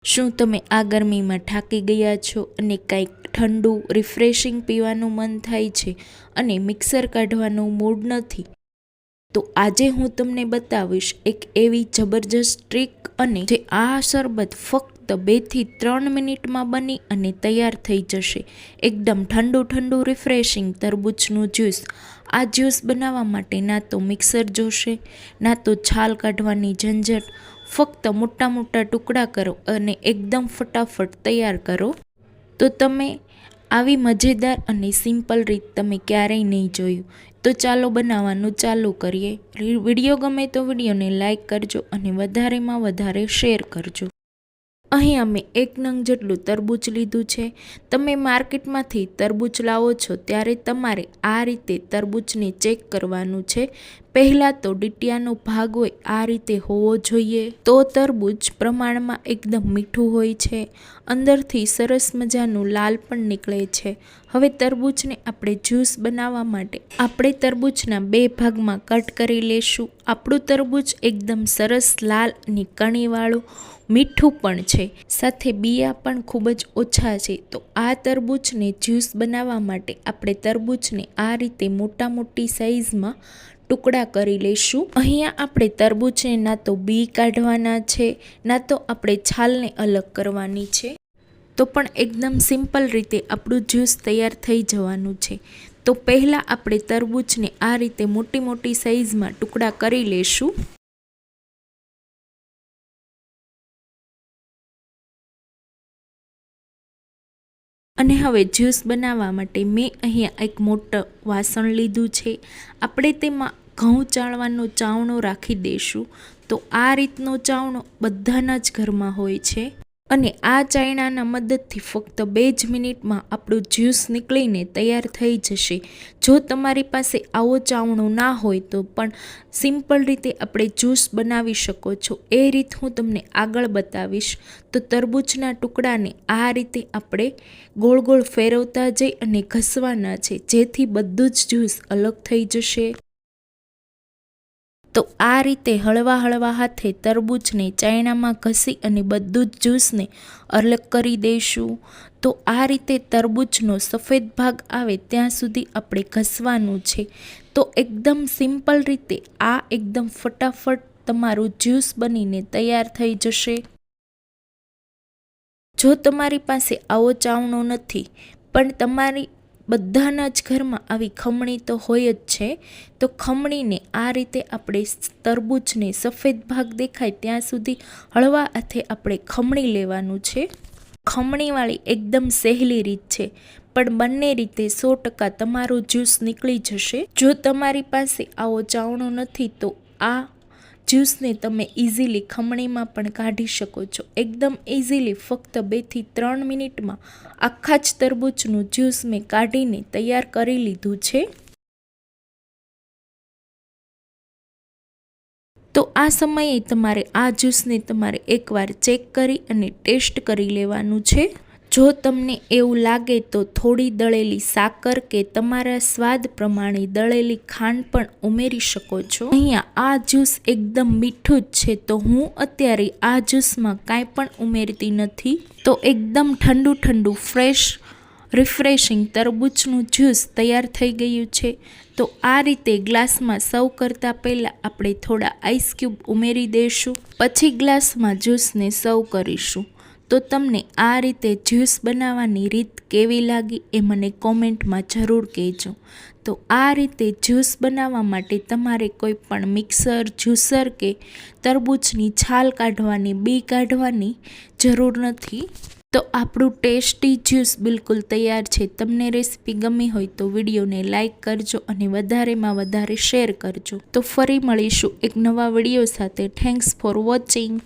શું તમે આ ગરમીમાં થાકી ગયા છો અને કંઈક ઠંડુ રિફ્રેશિંગ પીવાનું મન થાય છે અને મિક્સર કાઢવાનું મૂડ નથી? તો આજે હું તમને બતાવીશ એક એવી જબરજસ્ત ટ્રીક અને જે આ શરબત ફક્ત 2 થી 3 મિનિટમાં બની અને તૈયાર થઈ જશે. એકદમ ઠંડુ ઠંડુ રિફ્રેશિંગ તરબૂચનું જ્યુસ. આ જ્યુસ બનાવવા માટે ના તો મિક્સર જોશે, ના તો છાલ કાઢવાની ઝંઝટ. ફક્ત મોટા મોટા ટુકડા કરો અને એકદમ ફટાફટ તૈયાર કરો. તો તમે આવી મજેદાર અને સિમ્પલ રીત તમે ક્યારેય નહીં જોયું. તો ચાલો બનાવવાનું ચાલુ કરીએ. વિડીયો ગમે તો વિડીયોને લાઈક કરજો અને વધારેમાં વધારે શેર કરજો. અહીં અમે 1 નંગ જેટલું તરબૂચ લીધું છે. તમે માર્કેટમાંથી તરબૂચ લાવો છો ત્યારે તમારે આ રીતે તરબૂચને ચેક કરવાનું છે. પહેલાં તો ડીટીયાનો ભાગ હોય આ રીતે હોવો જોઈએ. તો તરબૂચ પ્રમાણમાં એકદમ મીઠું હોય છે. અંદરથી સરસ મજાનું લાલ પણ નીકળે છે. હવે તરબૂચને આપણે જ્યુસ બનાવવા માટે આપણે તરબૂચના 2 ભાગમાં કટ કરી લેશું. આપણું તરબૂચ એકદમ સરસ લાલ અને કણીવાળું મીઠું પણ છે, સાથે બિયા પણ ખૂબ જ ઓછા છે. તો આ તરબૂચને જ્યુસ બનાવવા માટે આપણે તરબૂચને આ રીતે મોટા મોટી સાઈઝમાં ટુકડા કરી લઈશું. અહીંયા આપણે તરબૂચને ના તો બી કાઢવાના છે, ના તો આપણે છાલને અલગ કરવાની છે. તો પણ એકદમ સિમ્પલ રીતે આપણું જ્યુસ તૈયાર થઈ જવાનું છે. તો પહેલાં આપણે તરબૂચને આ રીતે મોટી મોટી સાઈઝમાં ટુકડા કરી લઈશું. અને હવે જ્યુસ બનાવવા માટે મેં અહીંયા એક મોટું વાસણ લીધું છે. આપણે તેમાં ઘઉં ચાળવાનો ચાવણો રાખી દઈશું. તો આ રીતનો ચાવણો બધાના જ ઘરમાં હોય છે. અને આ ચાયણાના મદદથી ફક્ત 2 જ મિનિટમાં આપણું જ્યુસ નીકળીને તૈયાર થઈ જશે. જો તમારી પાસે આવો ચાવણો ના હોય તો પણ સિમ્પલ રીતે આપણે જ્યુસ બનાવી શકો છો. એ રીત હું તમને આગળ બતાવીશ. તો તરબૂચના ટુકડાને આ રીતે આપણે ગોળ ગોળ ફેરવતા જઈ અને ઘસવાના છે, જેથી બધું જ જ્યુસ અલગ થઈ જશે. તો આ રીતે હળવા હળવા હાથે તરબૂચને ચાયણામાં ઘસી અને બધું જ જ્યુસને અલગ કરી દઈશું. તો આ રીતે તરબૂચનો સફેદ ભાગ આવે ત્યાં સુધી આપણે ઘસવાનું છે. તો એકદમ સિમ્પલ રીતે આ એકદમ ફટાફટ તમારું જ્યુસ બનીને તૈયાર થઈ જશે. જો તમારી પાસે આવો ચાવણો નથી પણ તમારી બધાના જ ઘરમાં આવી ખમણી તો હોય જ છે, તો ખમણીને આ રીતે આપણે તરબૂચને સફેદ ભાગ દેખાય ત્યાં સુધી હળવા હાથે આપણે ખમણી લેવાનું છે. ખમણીવાળી એકદમ સહેલી રીત છે, પણ બંને રીતે 100% તમારું જ્યુસ નીકળી જશે. જો તમારી પાસે આવો ચાવણો નથી તો આ જ્યુસને તમે ઇઝીલી ખમણીમાં પણ કાઢી શકો છો. એકદમ ઇઝીલી ફક્ત 2 થી 3 મિનિટમાં આખા જ તરબૂચનું જ્યુસ મેં કાઢીને તૈયાર કરી લીધું છે. તો આ સમયે તમારે આ જ્યુસને તમારે એકવાર ચેક કરી અને ટેસ્ટ કરી લેવાનું છે. જો તમને એવું લાગે તો થોડી દળેલી સાકર કે તમારા સ્વાદ પ્રમાણે દળેલી ખાંડ પણ ઉમેરી શકો છો. અહીંયા આ જ્યુસ એકદમ મીઠું જ છે, તો હું અત્યારે આ જ્યુસમાં કાંઈ પણ ઉમેરતી નથી. તો એકદમ ઠંડુ ઠંડુ ફ્રેશ રિફ્રેશિંગ તરબૂચનું જ્યુસ તૈયાર થઈ ગયું છે. તો આ રીતે ગ્લાસમાં સર્વ કરતાં પહેલાં આપણે થોડા આઈસ ક્યુબ ઉમેરી દઈશું, પછી ગ્લાસમાં જ્યુસને સર્વ કરીશું. તો તમને આ રીતે જ્યુસ બનાવવાની રીત કેવી લાગી એ મને કોમેન્ટમાં જરૂર કહેજો. તો આ રીતે જ્યુસ બનાવવા માટે તમારે કોઈ પણ મિક્સર, જ્યુસર કે તરબૂચની છાલ કાઢવાની, બી કાઢવાની જરૂર નથી. તો આપણું ટેસ્ટી જ્યુસ બિલકુલ તૈયાર છે. તમને રેસીપી ગમી હોય તો વિડીયોને લાઈક કરજો અને વધારેમાં વધારે શેર કરજો. તો ફરી મળીશું એક નવા વિડીયો સાથે. Thanks for watching.